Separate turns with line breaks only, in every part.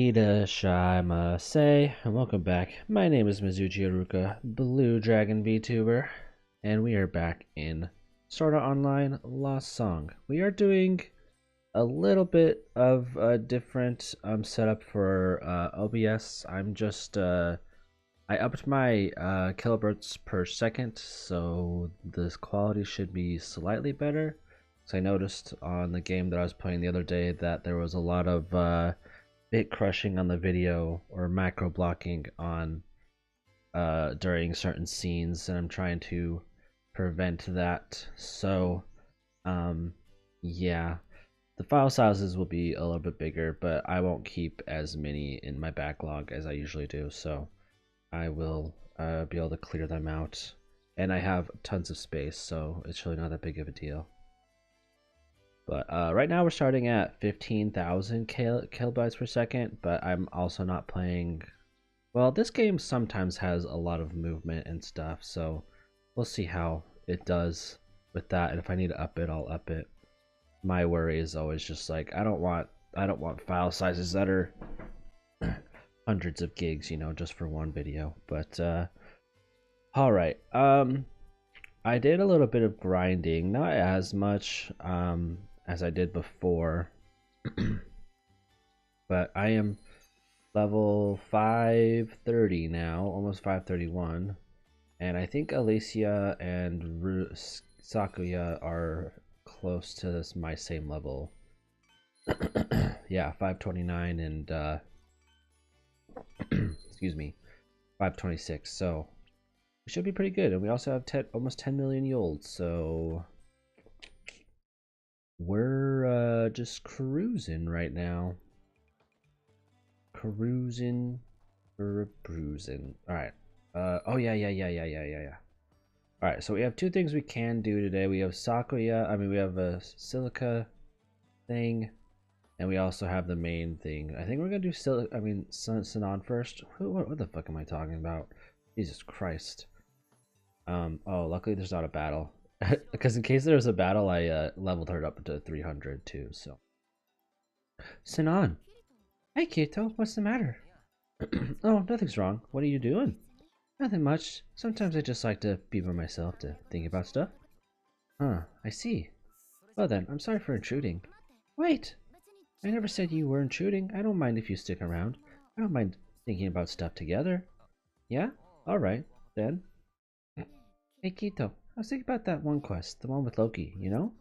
Irashaimase, and welcome back. My name is Mizuchi Haruka, Blue Dragon Vtuber, and we are back in Sword Art Online Lost Song. We are doing a little bit of a different setup for OBS. I upped my kilobytes per second, so this quality should be slightly better. So I noticed on the game that I was playing the other day that there was a lot of bit crushing on the video or macro blocking on during certain scenes, and I'm trying to prevent that. So yeah, the file sizes will be a little bit bigger, but I won't keep as many in my backlog as I usually do, so I will be able to clear them out, and I have tons of space, so it's really not that big of a deal. But right now we're starting at 15,000 kilobytes per second, but I'm also not playing... Well, this game sometimes has a lot of movement and stuff, so we'll see how it does with that, and if I need to up it, I'll up it. My worry is always just like, I don't want file sizes that are hundreds of gigs, you know, just for one video. But alright, I did a little bit of grinding, not as much as I did before, but I am level 530 now, almost 531, and I think Alicia and Sakuya are close to my same level. Yeah, 529 and excuse me, 526, so we should be pretty good. And we also have almost 10 million yolds, so we're just cruising right now. Cruising for a bruising. Alright. Oh yeah. Alright, so we have two things we can do today. We have we have a silica thing, and we also have the main thing. I think we're gonna do Sinon first. What the fuck am I talking about? Jesus Christ. Oh, luckily there's not a battle. Because in case there was a battle, I leveled her up to 300 too, so. Sinon! Hey Kito, what's the matter? Oh, nothing's wrong. What are you doing? Nothing much. Sometimes I just like to be by myself to think about stuff. Huh, I see. Well then, I'm sorry for intruding. Wait! I never said you were intruding. I don't mind if you stick around. I don't mind thinking about stuff together. Yeah? Alright, then. Hey Kito, I was thinking about that one quest, the one with Loki, you know?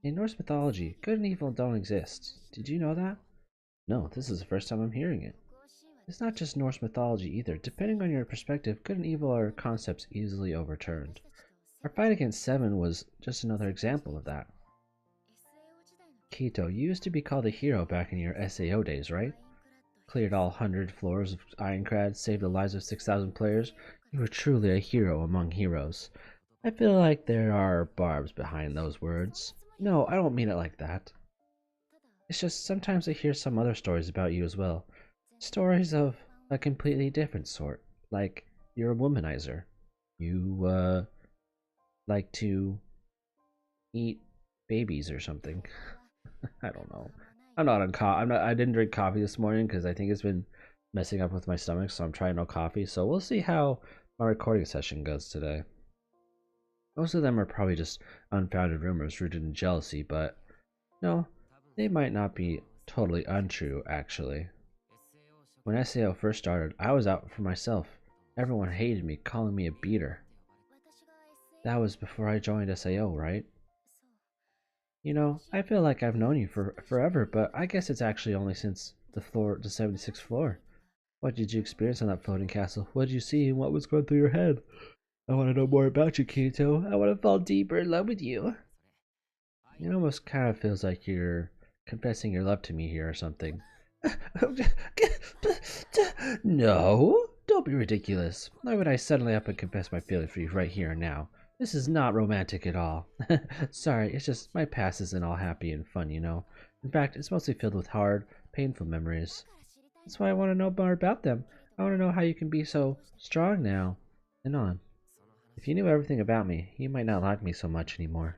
In Norse mythology, good and evil don't exist. Did you know that? No, this is the first time I'm hearing it. It's not just Norse mythology either. Depending on your perspective, good and evil are concepts easily overturned. Our fight against Seven was just another example of that. Kito, you used to be called a hero back in your SAO days, right? Cleared all 100 floors of Ironcrad, saved the lives of 6,000 players. You were truly a hero among heroes. I feel like there are barbs behind those words. No, I don't mean it like that. It's just sometimes I hear some other stories about you as well. Stories of a completely different sort. Like, you're a womanizer. You, like to eat babies or something. I don't know. I'm not on I didn't drink coffee this morning because I think it's been messing up with my stomach, so I'm trying no coffee. So we'll see how my recording session goes today. Most of them are probably just unfounded rumors rooted in jealousy, but no, they might not be totally untrue, actually. When SAO first started, I was out for myself. Everyone hated me, calling me a beater. That was before I joined SAO, right? You know, I feel like I've known you for forever, but I guess it's actually only since the 76th floor. What did you experience on that floating castle? What did you see and what was going through your head? I want to know more about you, Kito. I want to fall deeper in love with you. It almost kind of feels like you're confessing your love to me here or something. No, don't be ridiculous. Why would I suddenly up and confess my feeling for you right here and now? This is not romantic at all. Sorry, it's just my past isn't all happy and fun, you know. In fact, it's mostly filled with hard, painful memories. That's why I want to know more about them. I want to know how you can be so strong now and on. If you knew everything about me, you might not like me so much anymore.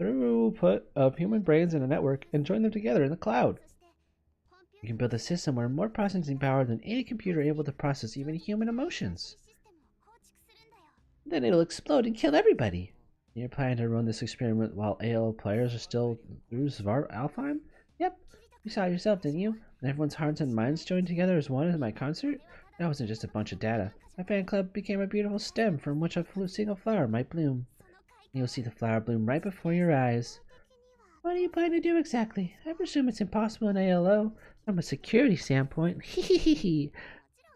throughput of human brains in a network and join them together in the cloud. You can build a system where more processing power than any computer able to process even human emotions. Then it'll explode and kill everybody. You're planning to run this experiment while ALO players are still through Alfheim? Yep. You saw it yourself, didn't you? When everyone's hearts and minds joined together as one at my concert? That wasn't just a bunch of data. My fan club became a beautiful stem from which a single flower might bloom. You'll see the flower bloom right before your eyes. What are you planning to do exactly? I presume it's impossible in ALO. From a security standpoint, it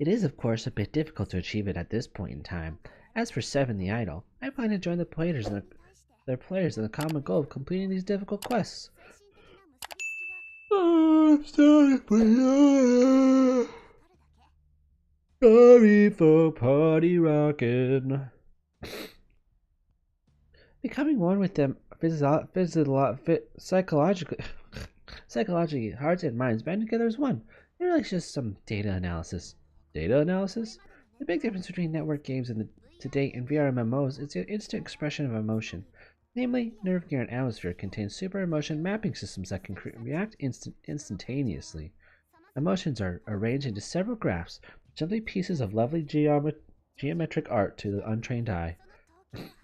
is of course a bit difficult to achieve it at this point in time. As for Seven the Idol, I plan to join the players in the common goal of completing these difficult quests. Sorry for party rockin'. Becoming one with them psychologically, hearts and minds band together as one. They're like just some data analysis. Data analysis? The big difference between network games and to date and VR MMOs is the instant expression of emotion. Namely, Nerve Gear and Atmosphere contain super emotion mapping systems that can react instantaneously. Emotions are arranged into several graphs, simply pieces of lovely geometric art to the untrained eye.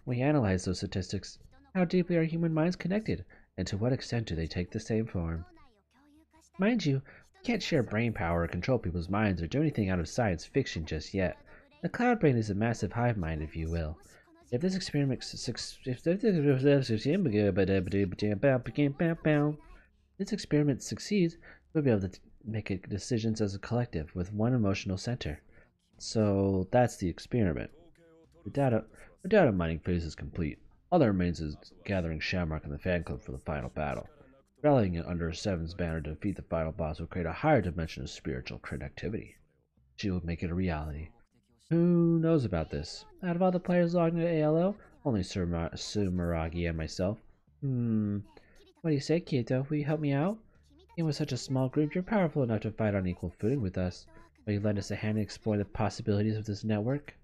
We analyze those statistics. How deeply are human minds connected, and to what extent do they take the same form? Mind you, we can't share brain power or control people's minds or do anything out of science fiction just yet. The cloud brain is a massive hive mind, if you will. If this experiment succeeds, we'll be able to make decisions as a collective with one emotional center. So that's the experiment. The data mining phase is complete. All that remains is gathering Shamrock and the fan club for the final battle. Rallying it under Seven's banner to defeat the final boss will create a higher dimension of spiritual connectivity. She will make it a reality. Who knows about this? Out of all the players logged into ALO, only Sumeragi and myself. What do you say, Kito? Will you help me out? Even with such a small group, you're powerful enough to fight on equal footing with us. Will you lend us a hand and explore the possibilities of this network?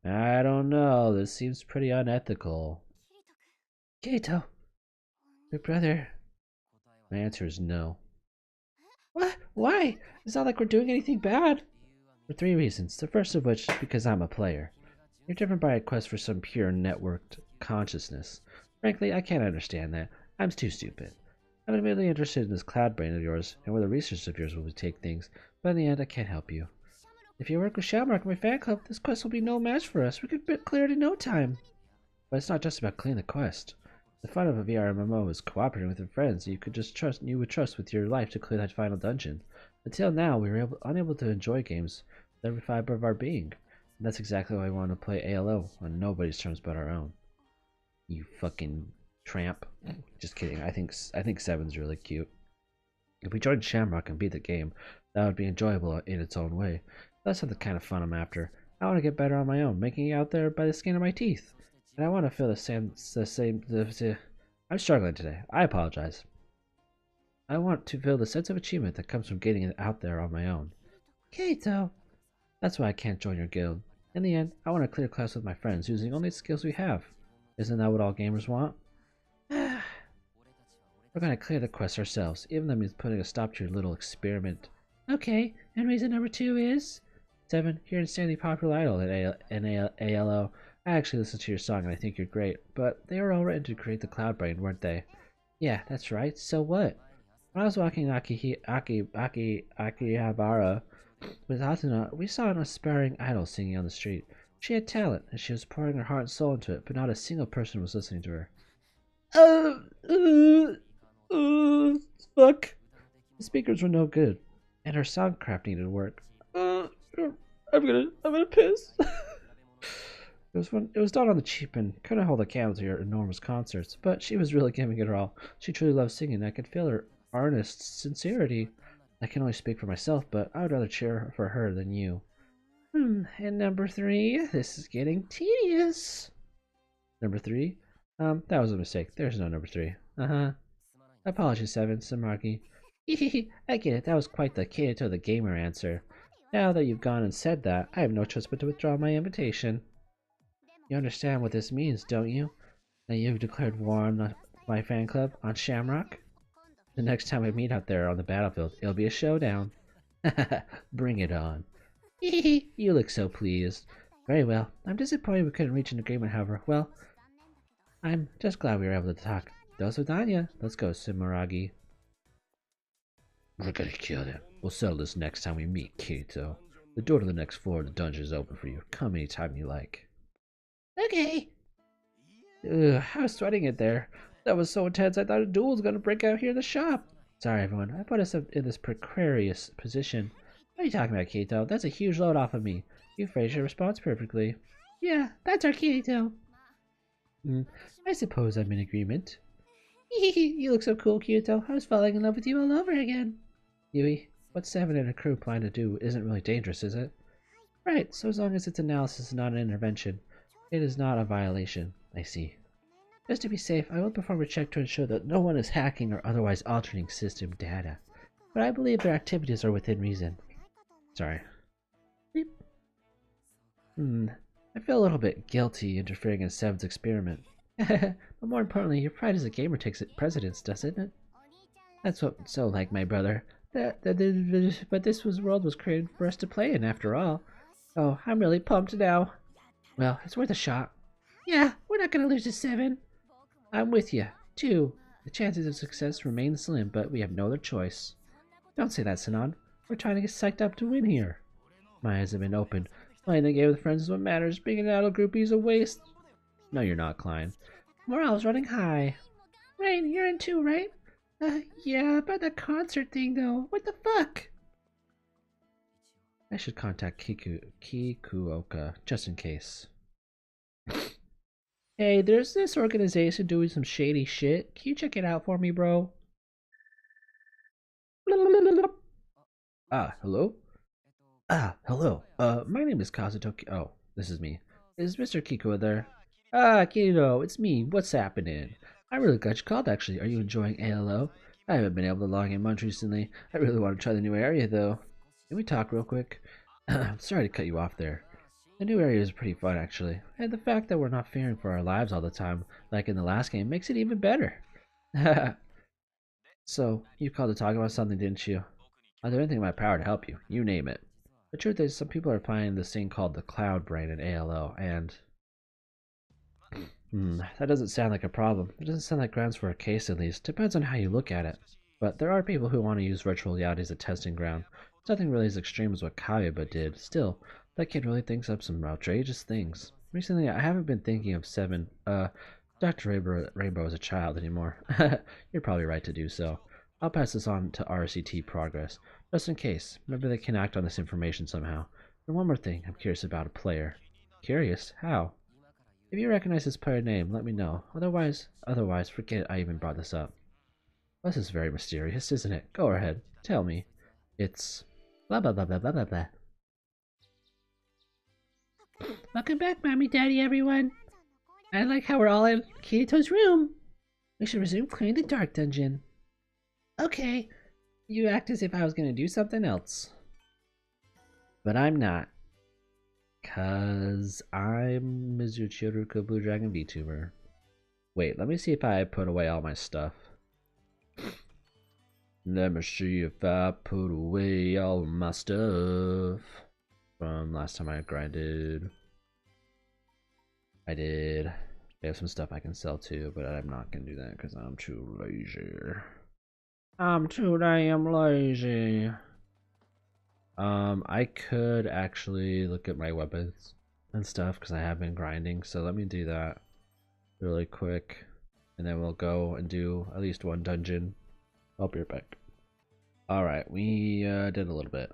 I don't know. This seems pretty unethical. Kito! Your brother. My answer is no. What? Why? It's not like we're doing anything bad. For 3 reasons. The first of which, because I'm a player. You're driven by a quest for some pure networked consciousness. Frankly, I can't understand that. I'm too stupid. I'm immediately interested in this cloud brain of yours, and where the research of yours will take things, but in the end, I can't help you. If you work with Shamrock and my fan club, this quest will be no match for us. We could clear it in no time. But it's not just about clearing the quest. The fun of a VR MMO is cooperating with your friends you would trust with your life to clear that final dungeon. Until now, we were unable to enjoy games with every fiber of our being. And that's exactly why we want to play ALO on nobody's terms but our own. You fucking tramp. Just kidding. I think Seven's really cute. If we joined Shamrock and beat the game, that would be enjoyable in its own way. That's not the kind of fun I'm after. I want to get better on my own, making it out there by the skin of my teeth. And I want to feel the same. I'm struggling today. I apologize. I want to feel the sense of achievement that comes from getting it out there on my own. Kato! That's why I can't join your guild. In the end, I want to clear class with my friends using only the skills we have. Isn't that what all gamers want? We're gonna clear the quest ourselves, even though it means putting a stop to your little experiment. Okay, and reason number 2 is? 7, you're an insanely popular idol in ALO. I actually listened to your song and I think you're great, but they were all written to create the cloud brain, weren't they? Yeah, that's right. So what? When I was walking Akihabara with Hatuna, we saw an aspiring idol singing on the street. She had talent, and she was pouring her heart and soul into it, but not a single person was listening to her. Fuck. The speakers were no good, and her songcraft needed work. I'm gonna piss. It was done on the cheap and couldn't hold a candle to her enormous concerts, but she was really giving it her all. She truly loved singing. I could feel her earnest sincerity. I can only speak for myself, but I would rather cheer for her than you. And number 3, this is getting tedious. Number 3? That was a mistake. There's no number 3. Apologies, 7, Samaki. I get it. That was quite the Kato the Gamer answer. Now that you've gone and said that, I have no choice but to withdraw my invitation. You understand what this means, don't you? That you've declared war on my fan club on Shamrock. The next time we meet out there on the battlefield, it'll be a showdown. Bring it on. You look so pleased. Very well. I'm disappointed we couldn't reach an agreement, however. Well, I'm just glad we were able to talk. Dos Vidania. Let's go, Simuragi. We're gonna kill him. We'll settle this next time we meet, Kirito. The door to the next floor of the dungeon is open for you. Come anytime you like. Okay. Ugh, I was sweating it there. That was so intense I thought a duel was gonna break out here in the shop. Sorry, everyone. I put us in this precarious position. What are you talking about, Kirito? That's a huge load off of me. You phrased your response perfectly. Yeah, that's our Kirito. I suppose I'm in agreement. You look so cool, Kirito. I was falling in love with you all over again. Yui, what Seven and a crew plan to do isn't really dangerous, is it? Right, so as long as its analysis is not an intervention, it is not a violation. I see. Just to be safe, I will perform a check to ensure that no one is hacking or otherwise altering system data. But I believe their activities are within reason. Sorry. Beep. I feel a little bit guilty interfering in Seven's experiment. But more importantly, your pride as a gamer takes precedence, doesn't it? That's what so like my brother. But this world was created for us to play in, after all. Oh, I'm really pumped now. Well, it's worth a shot. Yeah, we're not gonna lose to Seven. I'm with you, too. The chances of success remain slim, but we have no other choice. Don't say that, Sinon. We're trying to get psyched up to win here. My eyes have been opened. Playing the game with friends is what matters. Being an adult groupie is a waste. No, you're not, Klein. Morale's running high. Rain, you're in too, right? Yeah, about the concert thing, though. What the fuck? I should contact Kikuoka, just in case. Hey, there's this organization doing some shady shit. Can you check it out for me, bro? Hello? Hello. My name is Kazutoki. Oh, this is me. Is Mr. Kiko there? Kiddo, it's me. What's happening? I really got you called, actually. Are you enjoying ALO? I haven't been able to log in much recently. I really want to try the new area, though. Can we talk real quick? Sorry to cut you off there. The new area is pretty fun, actually. And the fact that we're not fearing for our lives all the time, like in the last game, makes it even better. So, you called to talk about something, didn't you? I'll do anything in my power to help you. You name it. The truth is, some people are playing this thing called the Cloud Brain in ALO, and... that doesn't sound like a problem. It doesn't sound like grounds for a case, at least. Depends on how you look at it. But there are people who want to use virtual reality as a testing ground. It's nothing really as extreme as what Kayaba did. Still, that kid really thinks up some outrageous things. Recently, I haven't been thinking of Seven, Dr. Rainbow as a child anymore. You're probably right to do so. I'll pass this on to RCT Progress, just in case. Maybe they can act on this information somehow. And one more thing, I'm curious about a player. Curious? How? If you recognize this player name, let me know. Otherwise, forget I even brought this up. This is very mysterious, isn't it? Go ahead, tell me. It's... blah blah blah blah blah blah blah. Welcome back, Mommy, Daddy, everyone. I like how we're all in Kirito's room. We should resume clearing the dark dungeon. Okay. You act as if I was gonna do something else. But I'm not. 'Cause I'm Mizuchiruka Blue Dragon Vtuber. Wait, let me see if I put away all my stuff. Let me see if I put away all my stuff. From last time I grinded. I did. I have some stuff I can sell too, but I'm not gonna do that because I'm too lazy. I'm too damn lazy. I could actually look at my weapons and stuff because I have been grinding, so let me do that really quick, and then we'll go and do at least one dungeon. I'll be right back. Alright, we did a little bit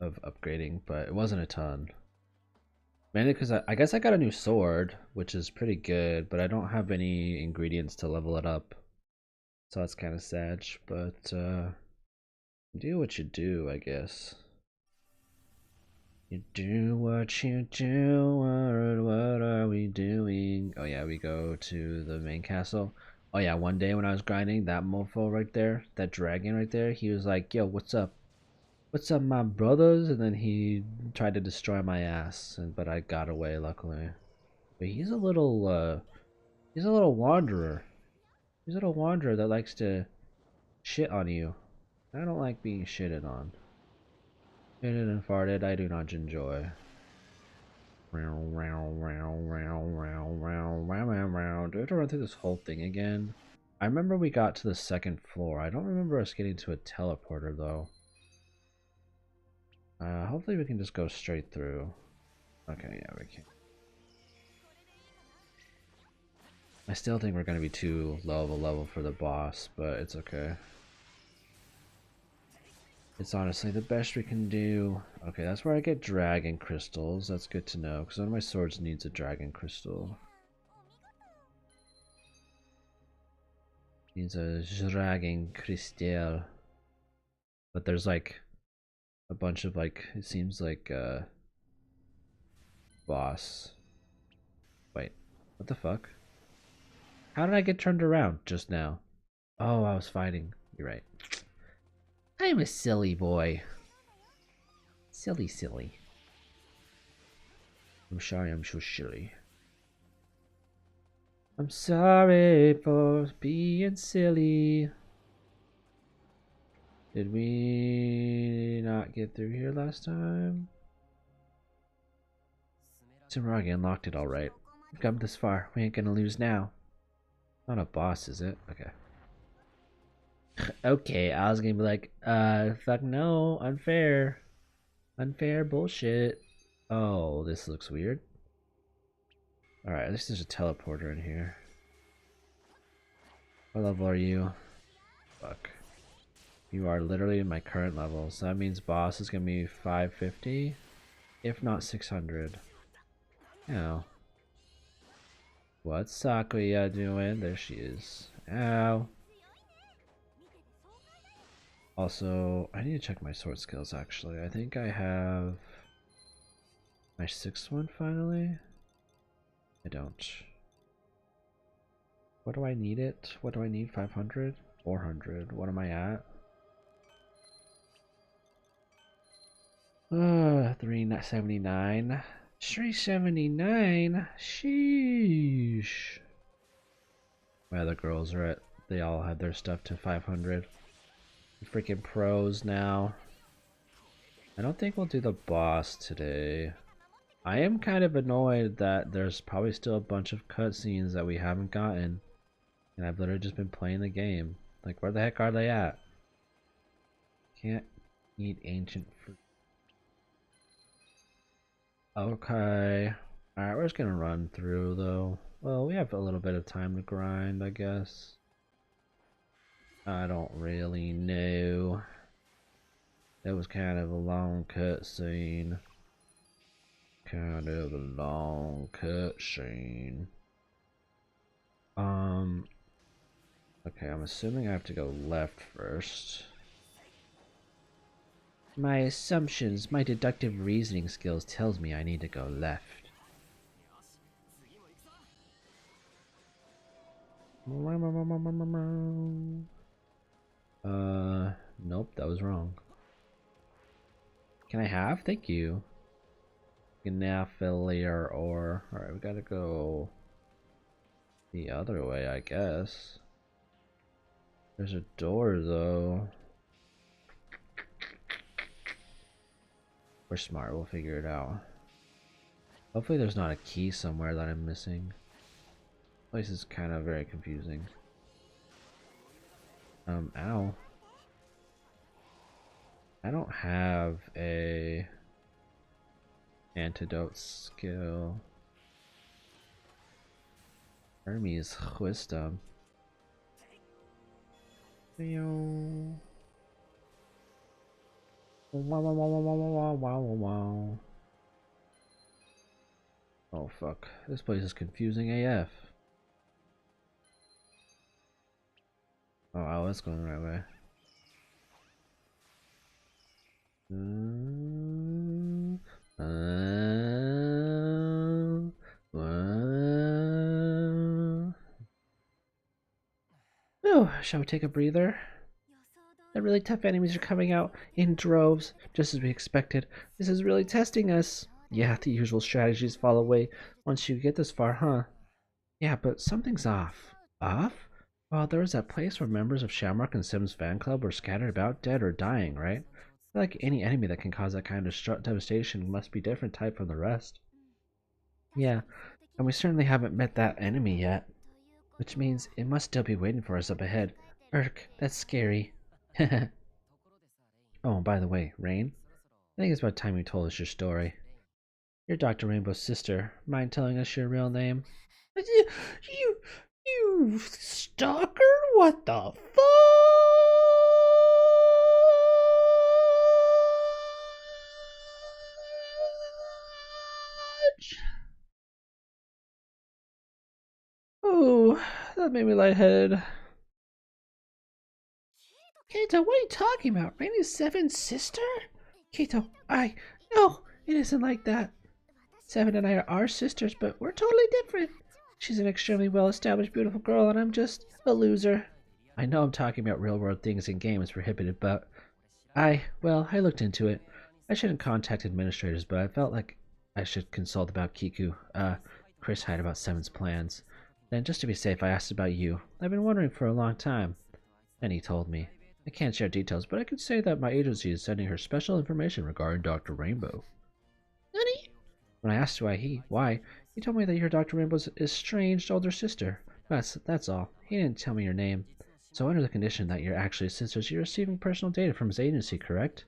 of upgrading, but it wasn't a ton. Mainly because I guess I got a new sword, which is pretty good, but I don't have any ingredients to level it up. So that's kind of sad, but do what you do, I guess. You do what you do, what are we doing? Oh yeah, we go to the main castle. Oh yeah, one day when I was grinding, that mofo right there, that dragon right there, he was like, yo, what's up? What's up, my brothers? And then he tried to destroy my ass, but I got away, luckily. But he's a little wanderer. He's a little wanderer that likes to shit on you. I don't like being shitted on. Shitted and farted, I do not enjoy. Do I have to run through this whole thing again? I remember we got to the second floor. I don't remember us getting to a teleporter though. Hopefully we can just go straight through. Okay, yeah, we can. I still think we're gonna be too low of a level for the boss, but it's okay. It's honestly the best we can do. Okay, that's where I get dragon crystals. That's good to know, because one of my swords needs a dragon crystal. Needs a dragon crystal. But there's like a bunch of like, it seems like boss. Wait, what the fuck? How did I get turned around just now? Oh, I was fighting. You're right. I'm a silly boy. Silly, silly. I'm sorry, I'm so silly. I'm sorry for being silly. Did we not get through here last time? Sumeragi unlocked it alright. We've come this far. We ain't gonna lose now. Not a boss, is it? Okay. Okay, I was gonna be like, fuck no, unfair. Unfair bullshit. Oh, this looks weird. Alright, at least there's a teleporter in here. What level are you? Fuck. You are literally in my current level, so that means boss is gonna be 550, if not 600. Ow. What's Sakuya doing? There she is. Ow. Also, I need to check my sword skills actually. I think I have my 6th one finally. I don't. What do I need it? What do I need? 500? 400. What am I at? 379. 379? Sheesh. My other girls are at, they all had their stuff to 500. Freaking pros now. I don't think we'll do the boss today. I am kind of annoyed that there's probably still a bunch of cutscenes that we haven't gotten. And I've literally just been playing the game. Like, where the heck are they at? Can't eat ancient fruit. Okay. Alright, we're just gonna run through though. Well, we have a little bit of time to grind, I guess. I don't really know. It was kind of a long cutscene. Kind of a long cutscene. Okay, I'm assuming I have to go left first. My assumptions, my deductive reasoning skills tells me I need to go left. Nope, that was wrong. Can I have? Thank you. Gnaphiliar ore. Alright, we gotta go the other way, I guess. There's a door, though. We're smart, we'll figure it out. Hopefully there's not a key somewhere that I'm missing. This place is kind of very confusing. Ow. I don't have a antidote skill. Hermes wisdom. Wow, wow, wow, wow, wow, wow, wow, wow. Oh fuck, this place is confusing AF. Oh wow, that's going the right way. Oh, shall we take a breather? The really tough enemies are coming out in droves, just as we expected. This is really testing us. Yeah, the usual strategies fall away once you get this far, huh? Yeah, but something's off. Off? Well, there was that place where members of Shamrock and Sim's fan club were scattered about, dead or dying, right? I feel like any enemy that can cause that kind of devastation must be different type from the rest. Yeah, and we certainly haven't met that enemy yet, which means it must still be waiting for us up ahead. Urk, that's scary. Oh, by the way, Rain, I think it's about time you told us your story. You're Dr. Rainbow's sister. Mind telling us your real name? You, you stalker? What the fudge? Oh, that made me lightheaded. Kato, what are you talking about? Rainey's Seven's sister? Kato, no, it isn't like that. Seven and I are our sisters, but we're totally different. She's an extremely well-established, beautiful girl, and I'm just a loser. I know I'm talking about real-world things in games prohibited, but well, I looked into it. I shouldn't contact administrators, but I felt like I should consult about Kiku, Chris Hyde about Seven's plans. Then, just to be safe, I asked about you. I've been wondering for a long time. And he told me. I can't share details, but I can say that my agency is sending her special information regarding Dr. Rainbow. Nani? When I asked why, he told me that you're Dr. Rainbow's estranged older sister. That's all. He didn't tell me your name. So under the condition that you're actually sisters, you're receiving personal data from his agency, correct?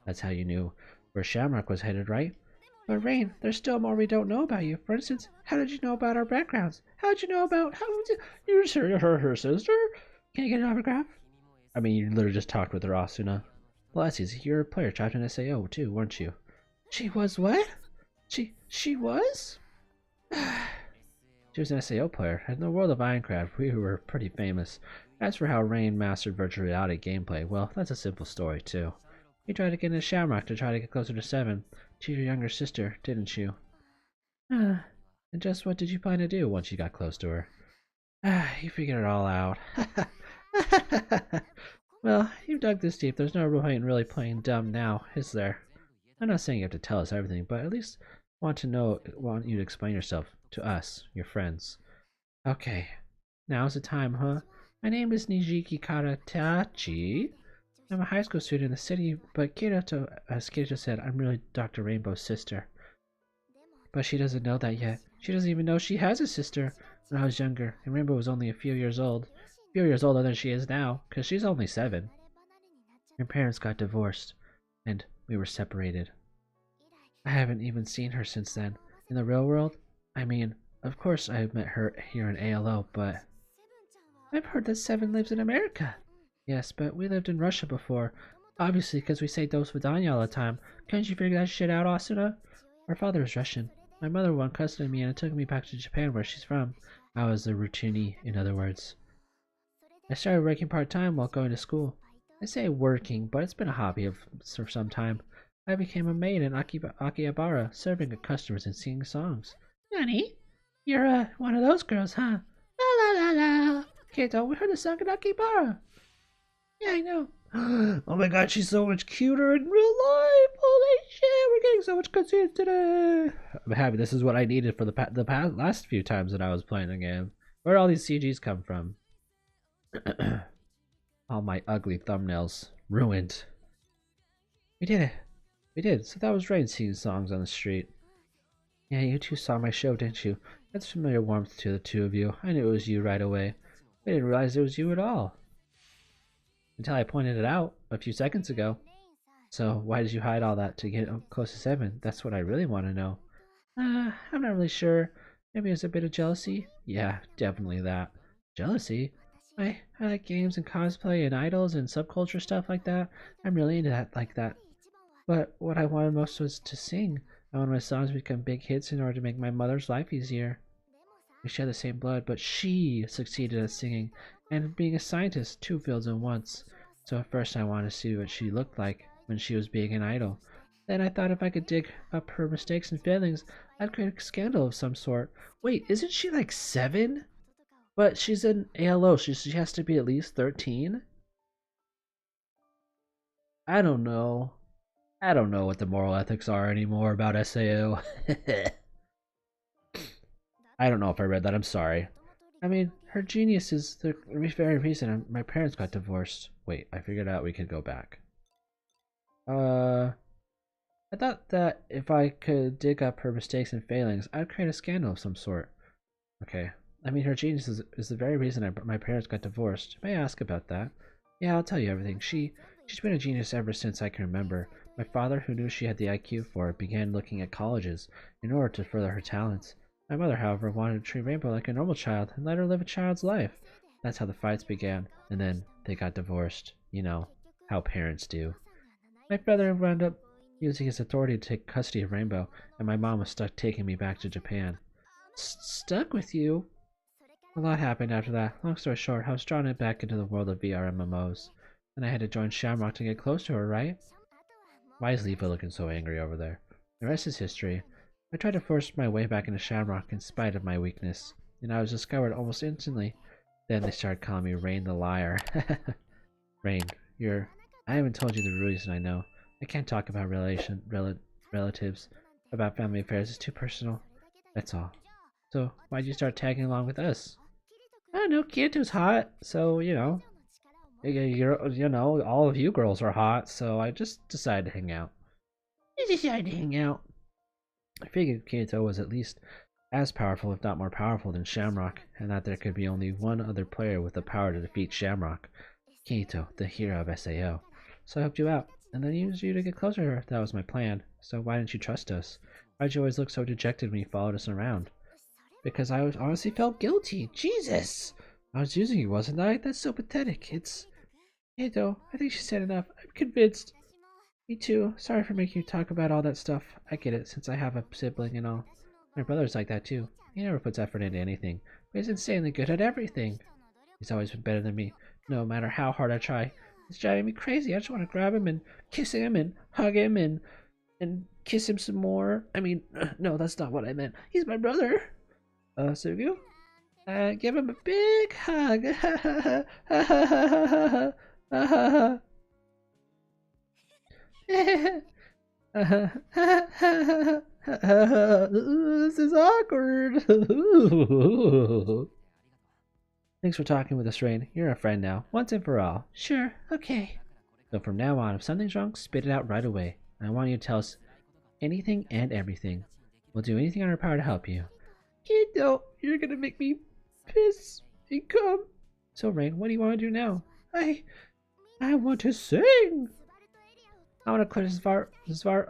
That's how you knew where Shamrock was headed, right? But Rain, there's still more we don't know about you. For instance, how did you know about our backgrounds? How did you know about you're her sister? Can I get an autograph? I mean, you literally just talked with her, Asuna. Well, that's easy. You're a player trapped in SAO too, weren't you? She was what? She was? She was an SAO player. In the world of Minecraft, we were pretty famous. As for how Rain mastered virtual reality gameplay, well, that's a simple story too. You tried to get into Shamrock to try to get closer to Seven. She's your younger sister, didn't you? And just what did you plan to do once you got close to her? You figured it all out. Well, you've dug this deep. There's no point in really playing dumb now, is there? I'm not saying you have to tell us everything, but at least want you to explain yourself to us, your friends. Okay, now's the time, huh? My name is Nijiki Karatachi. I'm a high school student in the city, but as Kirito said, I'm really Dr. Rainbow's sister. But she doesn't know that yet. She doesn't even know she has a sister. When I was younger, and Rainbow was only a few years old. A few years older than she is now, because she's only 7. Her parents got divorced, and we were separated. I haven't even seen her since then. In the real world, I mean, of course I've met her here in ALO, but I've heard that Seven lives in America. Yes, but we lived in Russia before. Obviously, because we say Dos Vidanya all the time. Can't you figure that shit out, Asuna? Our father is Russian. My mother won custody of me and took me back to Japan, where she's from. I was a routine, in other words. I started working part-time while going to school. I say working, but it's been a hobby for some time. I became a maid in Akihabara, serving customers and singing songs. Nani? You're, one of those girls, huh? La la la la! Kato, we heard the song in Akihabara. Yeah, I know. Oh my god, she's so much cuter in real life! Holy shit, we're getting so much cutscenes today! I'm happy. This is what I needed for the last few times that I was playing the game. Where did all these CGs come from? All my ugly thumbnails ruined. We did it. We did. So that was Rain singing songs on the street. Yeah, you two saw my show, didn't you? That's familiar warmth to the two of you. I knew it was you right away. I didn't realize it was you at all. Until I pointed it out a few seconds ago. So why did you hide all that to get close to Seven? That's what I really want to know. I'm not really sure. Maybe it's a bit of jealousy? Yeah, definitely that. Jealousy? I like games and cosplay and idols and subculture stuff like that. I'm really into that like that. But what I wanted most was to sing. I wanted my songs to become big hits in order to make my mother's life easier. We share the same blood, but she succeeded at singing and being a scientist, 2 fields at once. So at first I wanted to see what she looked like when she was being an idol. Then I thought if I could dig up her mistakes and failings, I'd create a scandal of some sort. Wait, isn't she like 7? But she's an ALO, she has to be at least 13? I don't know. I don't know what the moral ethics are anymore about SAO. I don't know if I read that, I'm sorry. I mean, her genius is the very reason my parents got divorced. Wait, I figured out we could go back. Uh, I thought that if I could dig up her mistakes and failings, I'd create a scandal of some sort. Okay. I mean, her genius is the very reason my parents got divorced. May I ask about that? Yeah, I'll tell you everything. She's been a genius ever since I can remember. My father, who knew she had the IQ for it, began looking at colleges in order to further her talents. My mother, however, wanted to treat Rainbow like a normal child and let her live a child's life. That's how the fights began, and then they got divorced. You know, how parents do. My brother wound up using his authority to take custody of Rainbow, and my mom was stuck taking me back to Japan. Stuck with you? A lot happened after that. Long story short, I was drawn back into the world of VR MMOs. And I had to join Shamrock to get close to her, right? Why is Leafa looking so angry over there? The rest is history. I tried to force my way back into Shamrock in spite of my weakness, and I was discovered almost instantly. Then they started calling me Rain the Liar. Rain, I haven't told you the reason I know. I can't talk about relatives, about family affairs. It's too personal. That's all. So, why'd you start tagging along with us? I don't know, Kirito's hot, so, all of you girls are hot, so I just decided to hang out. You decided to hang out. I figured Kirito was at least as powerful, if not more powerful, than Shamrock, and that there could be only one other player with the power to defeat Shamrock. Kirito, the hero of SAO. So I helped you out, and then used you to get closer to her. That was my plan. So why didn't you trust us? Why'd you always look so dejected when you followed us around? Because I honestly felt guilty. Jesus! I was using you, wasn't I? That's so pathetic. Kirito, I think she said enough. I'm convinced. Me too. Sorry for making you talk about all that stuff. I get it, since I have a sibling and all. My brother's like that too. He never puts effort into anything, but he's insanely good at everything. He's always been better than me, no matter how hard I try. It's driving me crazy. I just want to grab him and kiss him and hug him and kiss him some more. I mean, no, that's not what I meant. He's my brother. Sugu? Give him a big hug. This is awkward. Thanks for talking with us, Rain. You're a friend now, once and for all. Sure, okay. So from now on, if something's wrong, spit it out right away. I want you to tell us anything and everything. We'll do anything in our power to help you. Kiddo, you're gonna make me piss and come. So Rain, what do you want to do now? I want to sing. I want to clear Zvar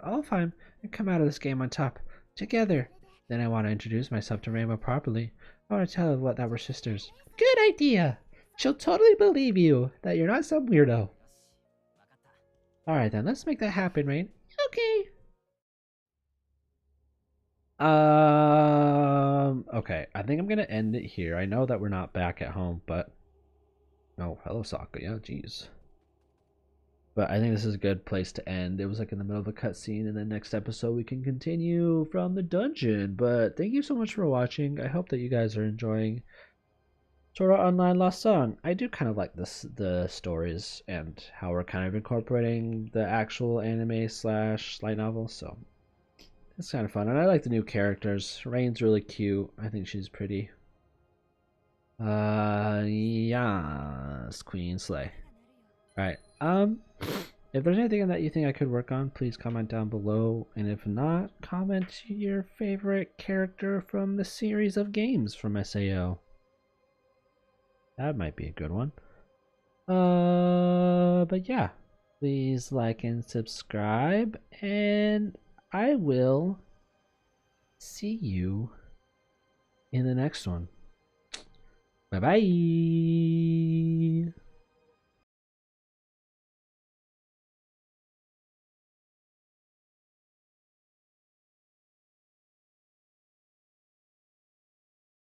Alfheim and come out of this game on top, together. Then I want to introduce myself to Rainbow properly. I want to tell her that we're sisters. Good idea! She'll totally believe you, that you're not some weirdo. Alright then, let's make that happen, Rain. Okay. Okay, I think I'm gonna end it here. I know that we're not back at home, but... Oh, hello, Sokka. Yeah, jeez. But I think this is a good place to end. It was like in the middle of a cutscene, and then next episode we can continue from the dungeon. But thank you so much for watching. I hope that you guys are enjoying Sword Art Online Lost Song. I do kind of like the stories and how we're kind of incorporating the actual anime slash light novel. So it's kind of fun, and I like the new characters. Rain's really cute. I think she's pretty. Yes, Queen Slay. Alright, if there's anything that you think I could work on, please comment down below, and if not, comment your favorite character from the series of games from SAO. That might be a good one. But yeah, please like and subscribe, and I will see you in the next one. Bye bye.